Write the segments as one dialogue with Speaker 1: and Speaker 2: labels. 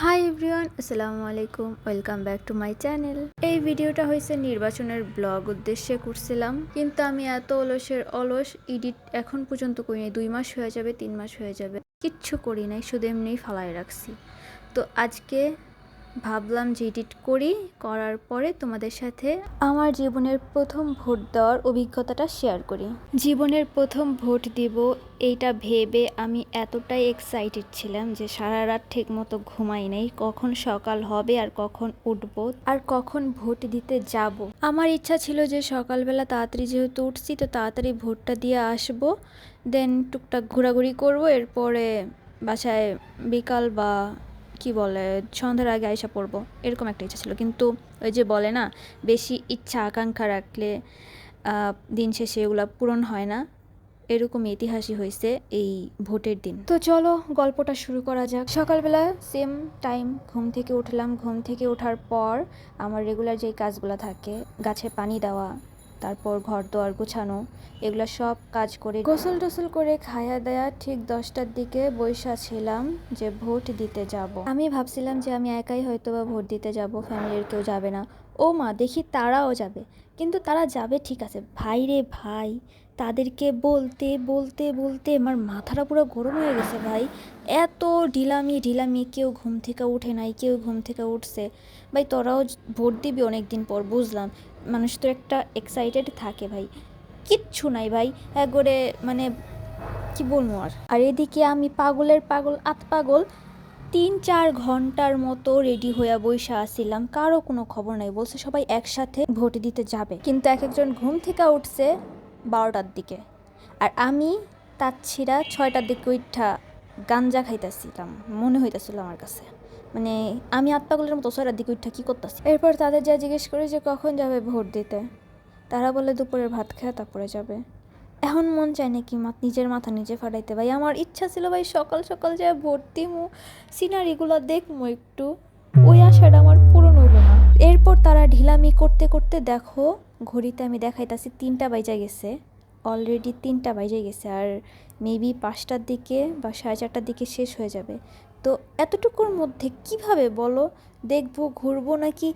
Speaker 1: Hi everyone, আসসালামু আলাইকুম। Welcome back to my channel. এই ভিডিওটা হয়েছে নির্বাচনের ব্লগ উদ্দেশ্যে করছিলাম, কিন্তু আমি এত অলস এডিট এখন পর্যন্ত করি নাই। 2 মাস হয়ে যাবে, 3 মাস হয়ে যাবে, কিচ্ছু করি নাই, শুধু এমনিই ফালাই রাখছি। তো আজকে ভাবলাম যে এডিট করার পরে তোমাদের সাথে আমার জীবনের প্রথম ভোট দেওয়ার অভিজ্ঞতাটা শেয়ার করি। জীবনের প্রথম ভোট দিব এইটা ভেবে আমি এতটাই এক্সাইটেড ছিলাম যে সারা রাত ঠিক মতো ঘুমাই নাই, কখন সকাল হবে আর কখন উঠবো আর কখন ভোট দিতে যাব। আমার ইচ্ছা ছিল যে সকালবেলা তাড়াতাড়ি যেহেতু উঠছি তো তাড়াতাড়ি ভোটটা দিয়ে আসবো, দেন টুকটাক ঘোরাঘুরি করবো, এরপরে বাসায় বিকাল বা কি বলে সন্ধ্যার আগে আইসা পড়বো, এরকম একটা ইচ্ছা ছিল। কিন্তু ওই যে বলে না, বেশি ইচ্ছা আকাঙ্ক্ষা রাখলে দিন শেষে এগুলো পূরণ হয় না, এরকম ইতিহাসই হয়েছে এই ভোটের দিন। তো চলো গল্পটা শুরু করা যাক। সকালবেলা সেম টাইম ঘুম থেকে উঠলাম। ঘুম থেকে ওঠার পর আমার রেগুলার যেই কাজগুলো থাকে, গাছে পানি দেওয়া, তারপর ঘর দোয়ার গোছানো, এগুলো সব কাজ করে গোসল টোসল করে খায়া দেয়া ঠিক 10টার দিকে বৈশা ছিলাম যে ভোট দিতে যাব। আমি ভাবছিলাম যে আমি একাই হয়তো বা ভোট দিতে যাব, ফ্যামিলির কেউ যাবে না। ও মা, দেখি তারাও যাবে। কিন্তু তারা যাবে ঠিক আছে, ভাই রে ভাই, তাদেরকে বলতে বলতে বলতে আমার মাথাটা পুরো গরম হয়ে গেছে ভাই। এত ঢিলামি, কেউ ঘুম থেকে উঠে নাই, কেউ ঘুম থেকে উঠছে। ভাই তোরাও ভোট দিবি অনেক দিন পর, বুঝলাম, মানুষ তো একটা এক্সাইটেড থাকে ভাই। কিচ্ছু নাই ভাই, একবারে মানে কি বলবো আর এদিকে আমি পাগলের পাগল পাগল 3-4 ঘন্টার মতো রেডি হইয়া বইসা আসছিলাম, কারো কোনো খবর নাই। বলছে সবাই একসাথে ভোট দিতে যাবে, কিন্তু এক একজন ঘুম থেকে উঠছে 12টার দিকে, আর আমি তাচ্ছিরা 6টার দিকে উঠা গাঞ্জা খাইতেছিলাম। মনে হইতেছিল আমার কাছে মানে আমি পাগলের মতো 6টার দিকে উঠা কী করতেছি। এরপর তাদের যা জিজ্ঞেস করি যে কখন যাবে ভোট দিতে, তারা বলে দুপুরের ভাত খেয়ে তারপরে যাবে। এখন মন চায় নাকি নিজের মাথা নিজে ফাটাইতে। ভাই আমার ইচ্ছা ছিল ভাই সকাল সকাল যা ভোট দিমু, সিনারিগুলো দেখবো একটু, ওই আশাটা আমার পূরণ হইল না। এরপর তারা ঢিলামি করতে করতে দেখো ঘড়িতে আমি দেখাইতাছি 3টা বাইজা গেছে, অলরেডি 3টা বাইজে গেছে, আর মেবি 5টার দিকে বা 4:30টার দিকে শেষ হয়ে যাবে। তো এতটুকুর মধ্যে কিভাবে বলো দেখবো, ঘুরবো নাকি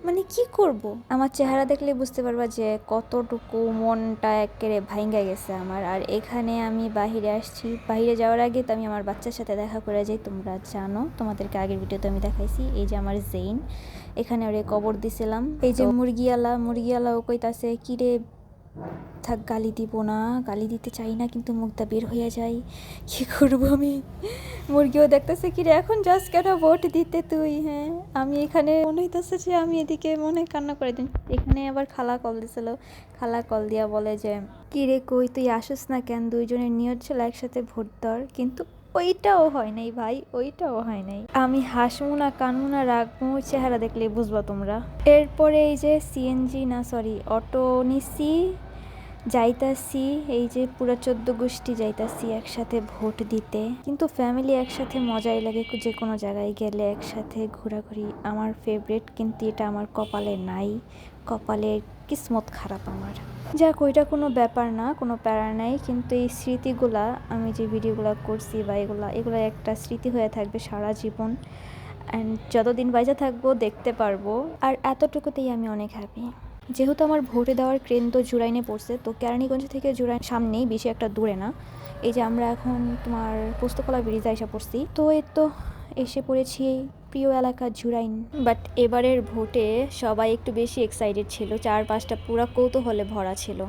Speaker 1: মানে কি করব? আমার চেহারা দেখলে বুঝতে পারবা যে কতটুকু মনটা একেবারে ভাঙ্গা গেছে আমার। আর এখানে আমি বাহিরে আসছি, বাহিরে যাওয়ার আগে তো আমি আমার বাচ্চার সাথে দেখা করে যাই। তোমরা জানো, তোমাদেরকে আগের ভিডিওতে আমি দেখাইছি, এই যে আমার জেইন, এখানে ওরে কবর দিছিলাম। এই যে মুরগিওয়ালাও কইতাছে কি রে, থাক গালি দিব না, গালি দিতে চাই না কিন্তু মুখটা বের হয়ে যায়, কি করব আমি। মুরগিও দেখতেছে কি রে এখন যাস কেন ভোট দিতে তুই। হ্যাঁ, আমি এখানে মনে হইতেছে যে আমি এদিকে মনে কান্না করে দিন। এখানে আবার খালা কল দিছিল, খালা কল দিয়া বলে যে কি রে কই তুই আসিস না কেন, দুইজনের নিয়ত ছিল একসাথে ভোট দেওয়ার, কিন্তু ওইটাও হয় নাই ভাই, ওইটাও হয় নাই। আমি হাসমু না কানমু না রাখবো, চেহারা দেখলে বুঝবা তোমরা। এরপরে এই যে সিএনজি না সরি অটো নিছি, যাইতাছি, এই যে পুরো 14 গোষ্ঠী যাইতাছি একসাথে ভোট দিতে। কিন্তু ফ্যামিলি একসাথে মজাই লাগে, যে কোনো জায়গায় গেলে একসাথে ঘোরাঘুরি আমার ফেভারিট, কিন্তু এটা আমার কপালে নাই, কপালের কিসমত খারাপ আমার। যাক, ওইটা কোনো ব্যাপার না, কোনো প্যারা নাই, কিন্তু এই স্মৃতিগুলা আমি যে ভিডিওগুলো করছি বা এগুলো একটা স্মৃতি হয়ে থাকবে সারা জীবন, অ্যান্ড যতদিন বাইজা থাকবো দেখতে পারবো। আর এতটুকুতেই আমি অনেক হ্যাপি। যেহেতু আমার ভোটে দেওয়ার কেন্দ্র জুরাইনে পড়ছে, তো কেরানীগঞ্জ থেকে জুরাইন সামনেই, বেশি একটা দূরে না। এই যে আমরা এখন তোমার পোস্তকলা ব্রিজে এসে পড়ছি, তো এই তো এসে পড়েছি প্রিয় এলাকা জুরাইন। বাট এবারের ভোটে সবাই একটু বেশি এক্সাইটেড ছিল, 4-5টা পুরা কৌতূহলে ভরা ছিল,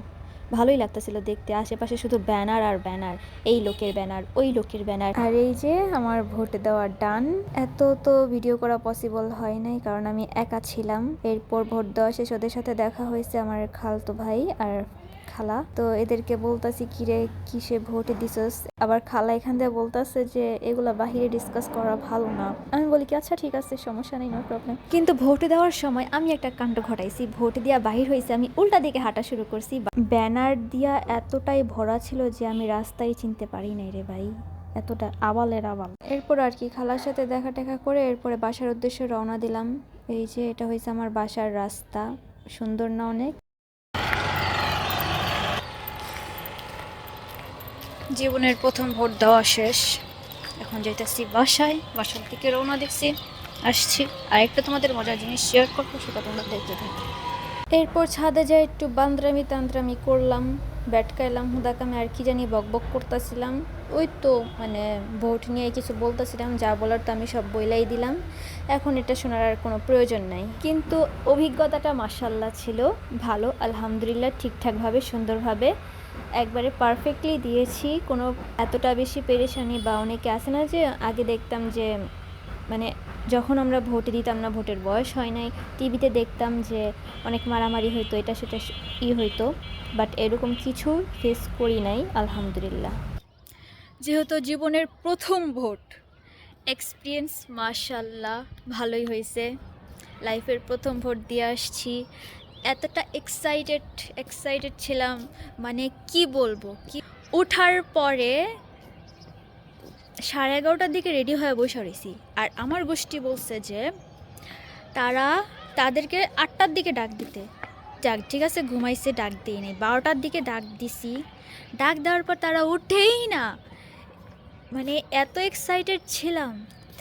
Speaker 1: ভালোই লাগতেছিল দেখতে। আশেপাশে শুধু ব্যানার আর ব্যানার, এই লোকের ব্যানার, ওই লোকের ব্যানার। আর এই যে আমার ভোট দেওয়া ডান। এত তো ভিডিও করা পসিবল হয় নাই, কারণ আমি একা ছিলাম। এরপর ভোট দেওয়া শেষ, ওদের সাথে দেখা হয়েছে আমার খালতো ভাই আর খালা। তো এদেরকে বলতাছি কিরে কিসে ভোট দিছস, আবার খালা এখান দিয়ে বলতাছে যে এগুলা বাহিরে ডিসকাস করা ভালো না। আমি বলি কি আচ্ছা ঠিক আছে, সমস্যা নেই, নো প্রবলেম। কিন্তু ভোট দেওয়ার সময় আমি একটা কাণ্ড ঘটাইছি। ভোট দিয়া বাহির হয়েছে, আমি উল্টা দিকে হাঁটা শুরু করছি, ব্যানার দিয়া এতটাই ভরা ছিল যে আমি রাস্তায় চিনতে পারি নাই রে ভাই, এতটা আবালের আবাল। এরপর আর কি খালার সাথে দেখা টেকা করে এরপরে বাসার উদ্দেশ্যে রওনা দিলাম। এই যে এটা হয়েছে আমার বাসার রাস্তা, সুন্দর না অনেক। জীবনের প্রথম ভোট দেওয়া শেষ, এখন যাইতেছি বাসায়, বাসার দিকে রওনা দিচ্ছি। আসছি। আরেকটা তোমাদের মজার জিনিস শেয়ার করবো, সেটা তোমরা দেখতে থাকো। এরপর ছাদে যাই একটু বান্দ্রামি তান্দ্রামি করলাম, ব্যাটকাইলাম, হুদাকামে আর কি জানি বকবক করতেছিলাম। ওই তো মানে ভোট নিয়ে কিছু বলতেছিলাম, যা বলার তো আমি সব বইলাই দিলাম, এখন এটা শোনার আর কোনো প্রয়োজন নাই। কিন্তু অভিজ্ঞতাটা মাশাল্লাহ ছিল ভালো, আলহামদুলিল্লাহ, ঠিকঠাকভাবে সুন্দরভাবে একবারে পারফেক্টলি দিয়েছি। কোনো এতটা বেশি পেরেশানি বা অনেকে আসে না যে আগে দেখতাম যে মানে যখন আমরা ভোটে দিতাম না, ভোটের বয়স হয় নাই, টিভিতে দেখতাম যে অনেক মারামারি হইতো, এটা সেটা হইতো, বাট এরকম কিছু ফেস করি নাই আলহামদুলিল্লাহ। যেহেতু জীবনের প্রথম ভোট, এক্সপিরিয়েন্স মাশাল্লাহ ভালোই হয়েছে। লাইফের প্রথম ভোট দিয়ে আসছি, এতটা এক্সাইটেড ছিলাম, মানে কি বলবো, কি ওঠার পরে 11:30টার দিকে রেডি হয়ে বসে রয়েছি। আর আমার গোষ্ঠী বলছে যে তাদেরকে 8টার দিকে ডাক দিতে। যাক ঠিক আছে, ঘুমাইছে, ডাক দিই নাই। 12টার দিকে ডাক দিছি, ডাক দেওয়ার পর তারা উঠেই না। মানে এত এক্সাইটেড ছিলাম,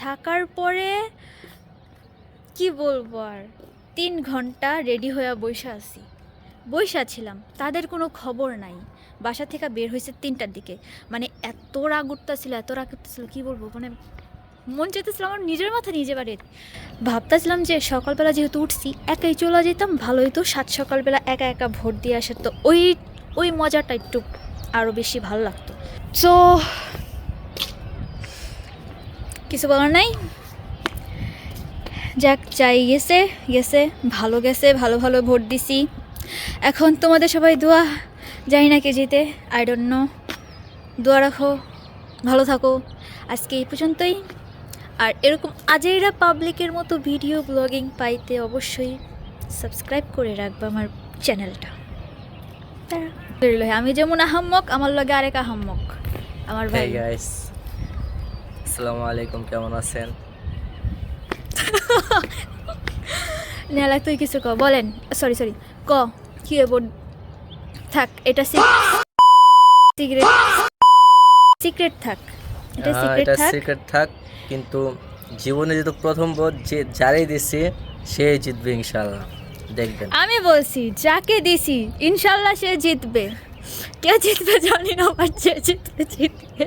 Speaker 1: থাকার পরে কি বলবো আর, 3 ঘন্টা রেডি হয়ে বইসা ছিলাম, তাদের কোনো খবর নাই। বাসা থেকে বের হয়েছে 3টার দিকে। মানে এত রাগ উঠতেছিল, কী বলবো, মানে মন চাইতেছিল আমার নিজের মাথা নিজে বাড়ি। ভাবতেছিলাম যে সকালবেলা যেহেতু উঠছি, একাই চলে যেতাম, ভালো হতো। সকালবেলা একা একা ভোট দিয়ে আসার তো ওই মজাটা একটু আরও বেশি ভালো লাগতো। সো কিছু বলার নাই, যাক, যাই গেছে, ভালো ভালো ভোট দিছি। এখন তোমাদের সবাই দোয়া, জানি না কে জিতে, আই ডোন্ট নো, দোয়া রাখো, ভালো থাকো। আজকে এই পর্যন্তই। আর এরকম আজেইরা পাবলিকের মতো ভিডিও ব্লগিং পাইতে অবশ্যই সাবস্ক্রাইব করে রাখবো আমার চ্যানেলটা। আমি যেমন আহাম্মক, আমার লগে আরেক আহাম্মক, আমার ভাই।
Speaker 2: গাইস, আসসালামু আলাইকুম, কেমন আছেন?
Speaker 1: নেলা তুই কিছু ক, বলেন, সরি ক, কি হবো, থাক, এটা সিক্রেট থাক, এটা
Speaker 2: সিক্রেট থাক। কিন্তু জীবনে যেহেতু প্রথম ভোট, যে যারই দিছি সে জিতবে ইনশাআল্লাহ, দেখবেন।
Speaker 1: আমি বলছি যাকে দিছি ইনশাল্লাহ সে জিতবে। কে জিতবে জানি না, বাট যে জিতবে।